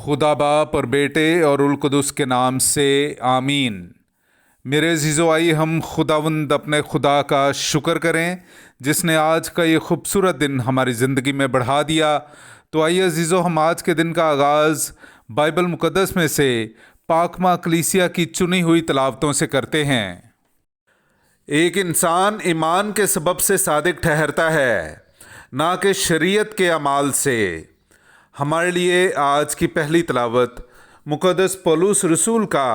खुदा बाप और बेटे और उल कुदस के नाम से आमीन। मेरे अज़ीज़ो, आइए हम खुदावंद अपने खुदा का शुक्र करें जिसने आज का ये खूबसूरत दिन हमारी ज़िंदगी में बढ़ा दिया। तो आइए अज़ीज़ो, हम आज के दिन का आगाज़ बाइबल मुक़द्दस में से पाकमा कलीसिया की चुनी हुई तलावतों से करते हैं। एक इंसान ईमान के सबब से सादिक ठहरता है, ना कि शरीयत के अमाल से। हमारे लिए आज की पहली तलावत मुक़द्दस पौलुस रसूल का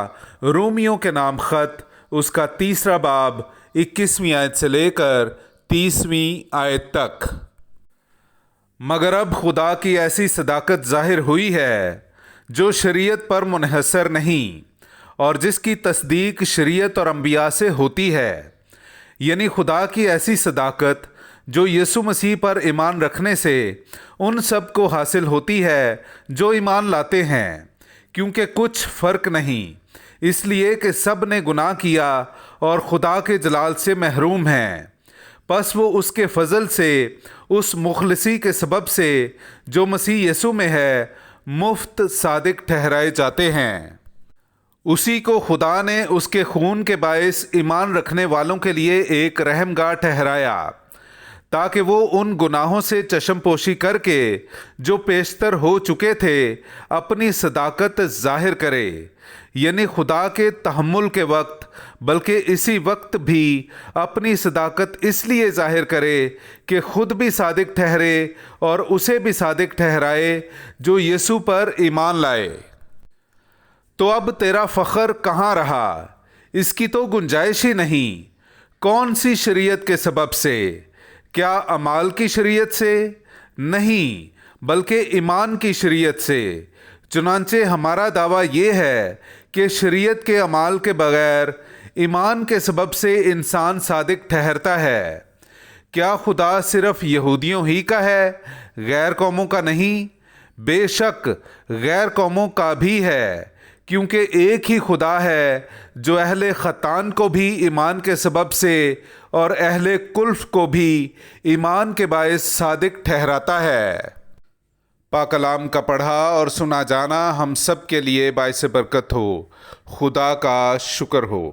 रोमियों के नाम ख़त, उसका 3 बाब 21वीं आयत से लेकर 30वीं आयत तक। मगर अब खुदा की ऐसी सदाकत ज़ाहिर हुई है जो शरीयत पर मुनहसर नहीं, और जिसकी तस्दीक शरीयत और अंबिया से होती है, यानी खुदा की ऐसी सदाकत जो यीशु मसीह पर ईमान रखने से उन सब को हासिल होती है जो ईमान लाते हैं, क्योंकि कुछ फ़र्क नहीं, इसलिए कि सब ने गुनाह किया और खुदा के जलाल से महरूम हैं। बस वो उसके फजल से, उस मुखलसी के सबब से जो मसीह यीशु में है, मुफ्त सादिक ठहराए जाते हैं। उसी को खुदा ने उसके खून के बायस ईमान रखने वालों के लिए एक रहमगाह ठहराया, ताकि वो उन गुनाहों से चश्मपोशी करके जो पेशतर हो चुके थे अपनी सदाकत जाहिर करे, यानी खुदा के तहम्मुल के वक्त, बल्कि इसी वक्त भी अपनी सदाकत इसलिए जाहिर करे कि खुद भी सादिक ठहरे और उसे भी सादिक ठहराए जो यीशु पर ईमान लाए। तो अब तेरा फ़ख्र कहाँ रहा? इसकी तो गुंजाइश ही नहीं। कौन सी शरीयत के सबब से? क्या अमाल की शरीयत से? नहीं, बल्कि ईमान की शरीयत से। चुनांचे हमारा दावा ये है कि शरीयत के अमाल के बगैर ईमान के सबब से इंसान सादिक ठहरता है। क्या खुदा सिर्फ यहूदियों ही का है, गैर कौमों का नहीं? बेशक गैर कौमों का भी है, क्योंकि एक ही खुदा है जो अहले ख़तान को भी ईमान के सबब से और अहले कुल्फ को भी ईमान के बायस सादिक ठहराता है। पाक कलाम का पढ़ा और सुना जाना हम सब के लिए बायस बरकत हो। खुदा का शुक्र हो।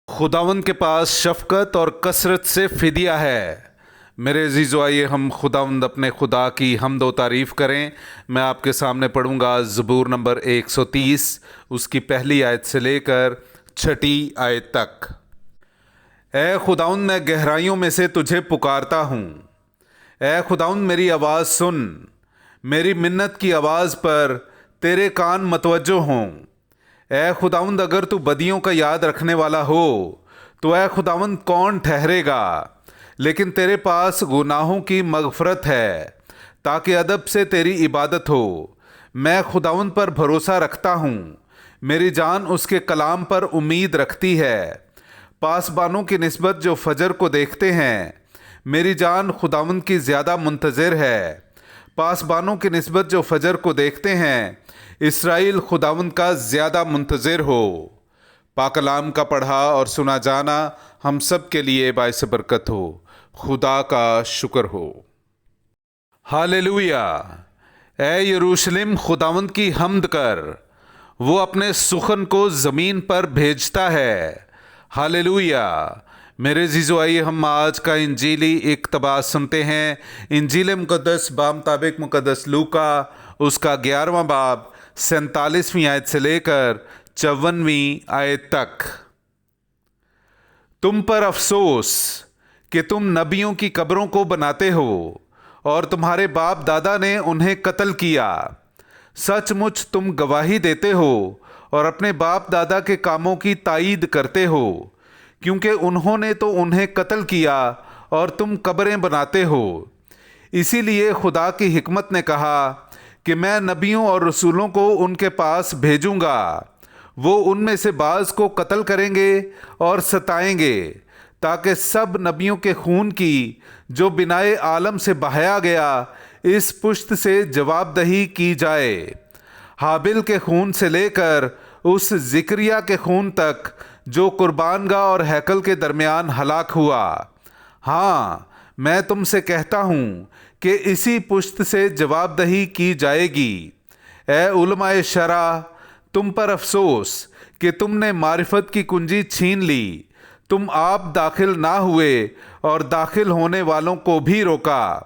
खुदावंद के पास शफ़क़त और कसरत से फ़िदिया है। मेरे अज़ीज़ो, आइए हम खुदावंद अपने खुदा की हम्द व तारीफ़ करें। मैं आपके सामने पढ़ूंगा ज़बूर नंबर 130, उसकी पहली आयत से लेकर 6ठी आयत तक। ए खुदावंद, मैं गहराइयों में से तुझे पुकारता हूँ। ए खुदावंद, मेरी आवाज़ सुन। मेरी मिन्नत की आवाज़ पर तेरे कान मतवज्जो हों। ए खुदावंद, अगर तू बदियों का याद रखने वाला हो तो ए खुदावंद कौन ठहरेगा? लेकिन तेरे पास गुनाहों की मग़फ़रत है, ताकि अदब से तेरी इबादत हो। मैं खुदावंद पर भरोसा रखता हूँ, मेरी जान उसके कलाम पर उम्मीद रखती है। पासबानों की निस्बत जो फजर को देखते हैं, मेरी जान खुदावंद की ज़्यादा मुंतज़िर है। पासबानों की निस्बत जो फजर को देखते हैं, इसराइल खुदावंद का ज़्यादा मुंतज़िर हो। पाक कलाम का पढ़ा और सुना जाना हम सब के लिए बाइस बरकत हो। खुदा का शुक्र हो। हालेलुया। ए यरूशलेम, खुदावंद की हम्द कर, वो अपने सुखन को ज़मीन पर भेजता है। हालेलुया। मेरे अज़ीज़ो, आइए हम आज का इंजीली इक़्तिबास सुनते हैं। इंजील मुक़द्दस बामुताबिक मुक़द्दस लूका, उसका 11वां बाब 47वीं आयत से लेकर 54वीं आयत तक। तुम पर अफसोस कि तुम नबियों की कब्रों को बनाते हो और तुम्हारे बाप दादा ने उन्हें कत्ल किया। सचमुच तुम गवाही देते हो और अपने बाप दादा के कामों की तायीद करते हो, क्योंकि उन्होंने तो उन्हें कत्ल किया और तुम कब्रें बनाते हो। इसीलिए खुदा की हिकमत ने कहा कि मैं नबियों और रसूलों को उनके पास भेजूंगा। वो उनमें से बाज़ को कत्ल करेंगे और सताएंगे, ताकि सब नबियों के खून की जो बिनाए आलम से बहाया गया इस पुश्त से जवाबदही की जाए, हाबिल के खून से लेकर उस ज़िक्रिया के खून तक जो कुर्बानगाह और हैकल के दरमियान हलाक हुआ। हाँ, मैं तुमसे कहता हूँ कि इसी पुश्त से जवाबदही की जाएगी। اے علماء شرع، تم پر افسوس کہ تم نے معرفت کی کنجی چھین لی، تم آپ داخل نہ ہوئے اور داخل ہونے والوں کو بھی روکا،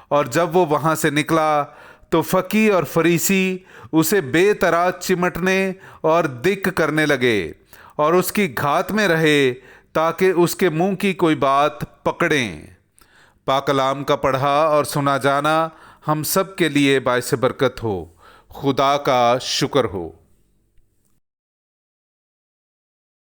اور جب وہ وہاں سے نکلا تو فقی اور فریسی اسے بے طرح چمٹنے اور دک کرنے لگے اور اس کی گھات میں رہے تاکہ اس کے منہ کی کوئی بات پکڑیں۔ پاک کلام کا پڑھا اور سنا جانا ہم سب کے لیے باعث برکت ہو۔ خدا کا شکر ہو۔